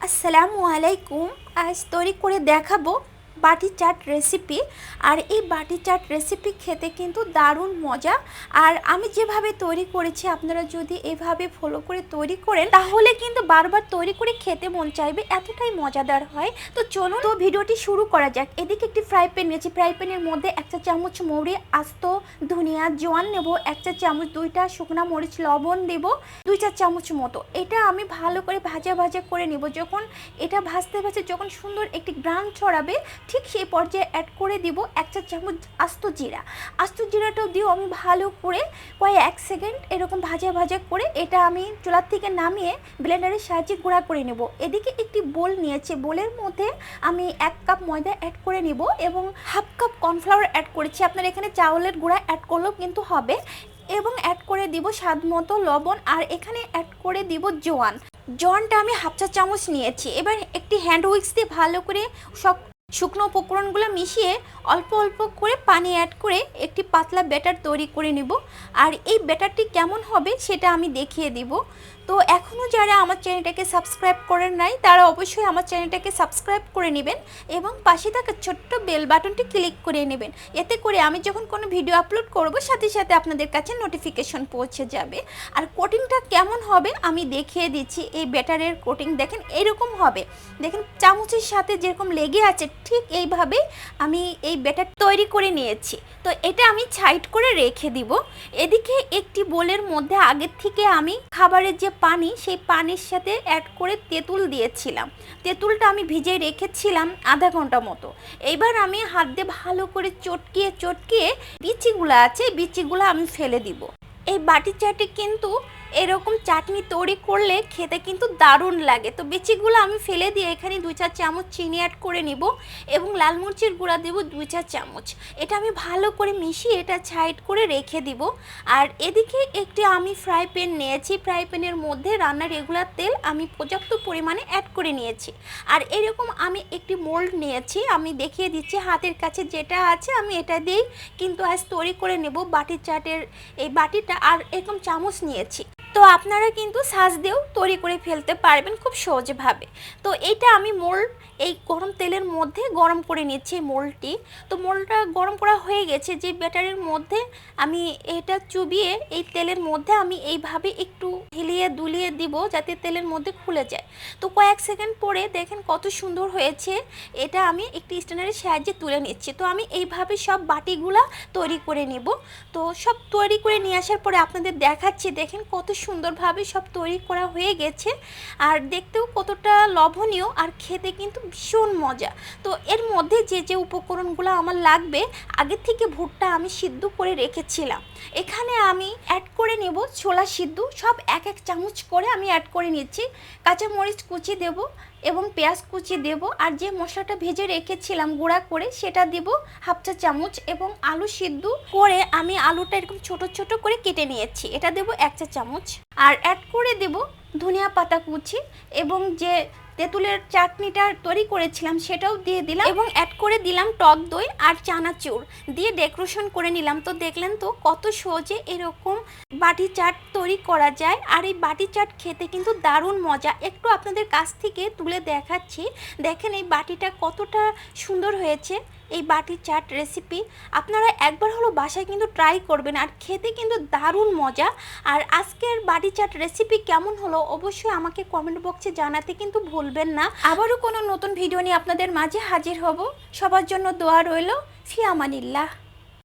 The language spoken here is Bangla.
আসসালামু আলাইকুম। আজ তৈরি করে দেখাবো বাটি চাট রেসিপি। আর এই বাটি চাট রেসিপি খেতে কিন্তু দারুণ মজা। আর আমি যেভাবে তৈরি করেছি আপনারা যদি এভাবে ফলো করে তৈরি করেন তাহলে কিন্তু বারবার তৈরি করে খেতে মন চাইবে, এতটাই মজাদার হয়। তো চলুন তো ভিডিওটি শুরু করা যাক। এদিকে একটি ফ্রাই প্যান নিয়েছি, ফ্রাই প্যানের মধ্যে 1 চা চামচ মৌরি, আস্ত ধনিয়া, জোয়ান নেব 1 চা চামচ, 2টা শুকনা মরিচ, লবণ দেব 2 চা চামচ মতো। এটা আমি ভালো করে ভাজা ভাজা করে নেব। যখন এটা ভাজতে ভাজতে যখন সুন্দর একটি গ্রান ছড়াবে ঠিক সেই পর্যায়ে অ্যাড করে দিব 1 চা চামচ আস্ত জিরা। আস্ত জিরাটাও দিয়েও আমি ভালো করে কয়েক সেকেন্ড এরকম ভাজা ভাজা করে এটা আমি চুলার থেকে নামিয়ে ব্লেন্ডারের সাহায্যে গুঁড়া করে নেব। এদিকে একটি বোল নিয়েছি, বোলের মধ্যে আমি 1 কাপ ময়দা অ্যাড করে নেব এবং হাফ কাপ কর্নফ্লাওয়ার অ্যাড করেছি। আপনারা এখানে চাউলের গুঁড়া অ্যাড করলেও কিন্তু হবে। এবং অ্যাড করে দিব স্বাদ মতো লবণ, আর এখানে অ্যাড করে দিব জোয়ানটা আমি হাফ চা চামচ নিয়েছি। এবার একটি হ্যান্ড উইক্স দিয়ে ভালো করে সব শুকনো উপকরণগুলো মিশিয়ে অল্প অল্প করে পানি অ্যাড করে একটি পাতলা ব্যাটার তৈরি করে নেব। আর এই ব্যাটারটি কেমন হবে সেটা আমি দেখিয়ে দিব। তো এখনও যারা আমার চ্যানেলটাকে সাবস্ক্রাইব করেন নাই তারা অবশ্যই আমার চ্যানেলটাকে সাবস্ক্রাইব করে নেবেন এবং পাশে থাকা ছোট্ট বেল বাটনটি ক্লিক করে নেবেন। এতে করে আমি যখন কোনো ভিডিও আপলোড করব সাথে সাথে আপনাদের কাছে নোটিফিকেশন পৌঁছে যাবে। আর কোটিংটা কেমন হবে আমি দেখিয়ে দিচ্ছি। এই ব্যাটারের কোটিং দেখেন এরকম হবে, দেখেন চামচের সাথে যেরকম লেগে আছে ঠিক এইভাবে আমি এই ব্যাটার তৈরি করে নিয়েছি। তো এটা আমি সাইড করে রেখে দিব। এদিকে একটি বোলের মধ্যে আগের থেকে আমি খাবারের যে পানি সেই পানির সাথে অ্যাড করে তেঁতুল দিয়েছিলাম। তেঁতুলটা আমি ভিজিয়ে রেখেছিলাম আধা ঘন্টা মতো। এইবার আমি হাত দিয়ে ভালো করে চটকিয়ে বিচিগুলো আছে বিচিগুলো আমি ফেলে দিব। এই বাটি চাটে কিন্তু এরকম চাটনি তৈরি করলে খেতে কিন্তু দারুণ লাগে। তো বিচিগুলো আমি ফেলে দিয়ে এখানে 2 চা চামচ চিনি অ্যাড করে নিব এবং লাল মরিচের গুঁড়া দেব 2 চা চামচ। এটা আমি ভালো করে মিশিয়ে এটা সাইড করে রেখে দিব। আর এদিকে একটি আমি ফ্রাই প্যান নিয়েছি, ফ্রাই প্যানের মধ্যে রান্নার রেগুলার তেল আমি পর্যাপ্ত পরিমাণে অ্যাড করে নিয়েছি। আর এরকম আমি একটি মোল্ড নিয়েছি, আমি দেখিয়ে দিচ্ছি হাতের কাছে যেটা আছে আমি এটা দিয়েই কিন্তু আজ তৈরি করে নেব বাটি চাটের এই বাটিটা। আর এরকম চামচ নিয়েছি, তো আপনারা কিন্তু সাজ দিয়েও তৈরি করে ফেলতে পারবেন খুব সহজভাবে। তো এইটা আমি মোল্ড এই গরম তেলের মধ্যে গরম করে নিচ্ছি মোল্ডটি। তো মোল্ডটা গরম করা হয়ে গেছে, যে ব্যাটারের মধ্যে আমি এটা চুবিয়ে এই তেলের মধ্যে আমি এইভাবে একটু হিলিয়ে দুলিয়ে দিব যাতে তেলের মধ্যে খুলে যায়। তো কয়েক সেকেন্ড পরে দেখেন কত সুন্দর হয়েছে। এটা আমি একটি স্ট্যান্ডারের সাহায্যে তুলে নিচ্ছি। তো আমি এইভাবে সব বাটিগুলা তৈরি করে নিব। তো সব তৈরি করে নিয়ে আসার পরে আপনাদের দেখাচ্ছি, দেখেন কত সুন্দরভাবে সব তৈরি করা হয়ে গেছে। আর দেখতেও কতটা লোভনীয় আর খেতে কিন্তু ভীষণ মজা। তো এর মধ্যে যে যে উপকরণগুলো আমার লাগবে আগে থেকে ভুট্টা আমি সিদ্ধ করে রেখেছিলাম, এখানে আমি অ্যাড করে নেব ছোলা সিদ্ধ সব 1 চামচ করে আমি অ্যাড করে নিচ্ছি। কাঁচামরিচ কুচি দেব এবং পেঁয়াজ কুচি দেব। আর যে মশলাটা ভেজে রেখেছিলাম গুঁড়া করে সেটা দেব হাফ চা চামচ এবং আলু সিদ্ধ করে আমি আলুটা এরকম ছোট ছোট করে কেটে নিয়েছি, এটা দেব 1 চা চামচ। আর অ্যাড করে দেব ধনিয়া পাতা কুচি এবং যে তেঁতুলের চাটনিটা তৈরি করেছিলাম সেটাও দিয়ে দিলাম এবং অ্যাড করে দিলাম টক দই আর চানাচুর দিয়ে ডেকোরেশন করে নিলাম। তো দেখলেন তো কত সহজে এরকম বাটি চাট তৈরি করা যায়। আর এই বাটি চাট খেতে কিন্তু দারুণ মজা। একটু আপনাদের কাছ থেকে তুলে দেখাচ্ছি, দেখেন এই বাটিটা কতটা সুন্দর হয়েছে। এই বাটি চাট রেসিপি আপনারা একবার হলো বাসায় কিন্তু ট্রাই করবেন, আর খেতে কিন্তু দারুণ মজা। আর আজকের বাটি চাট রেসিপি কেমন হলো অবশ্যই আমাকে কমেন্ট বক্সে জানাতে কিন্তু ভুলবেন না। আবারও কোনো নতুন ভিডিও নিয়ে আপনাদের মাঝে হাজির হব। সবার জন্য দোয়া রইল। ফি আমানিল্লাহ।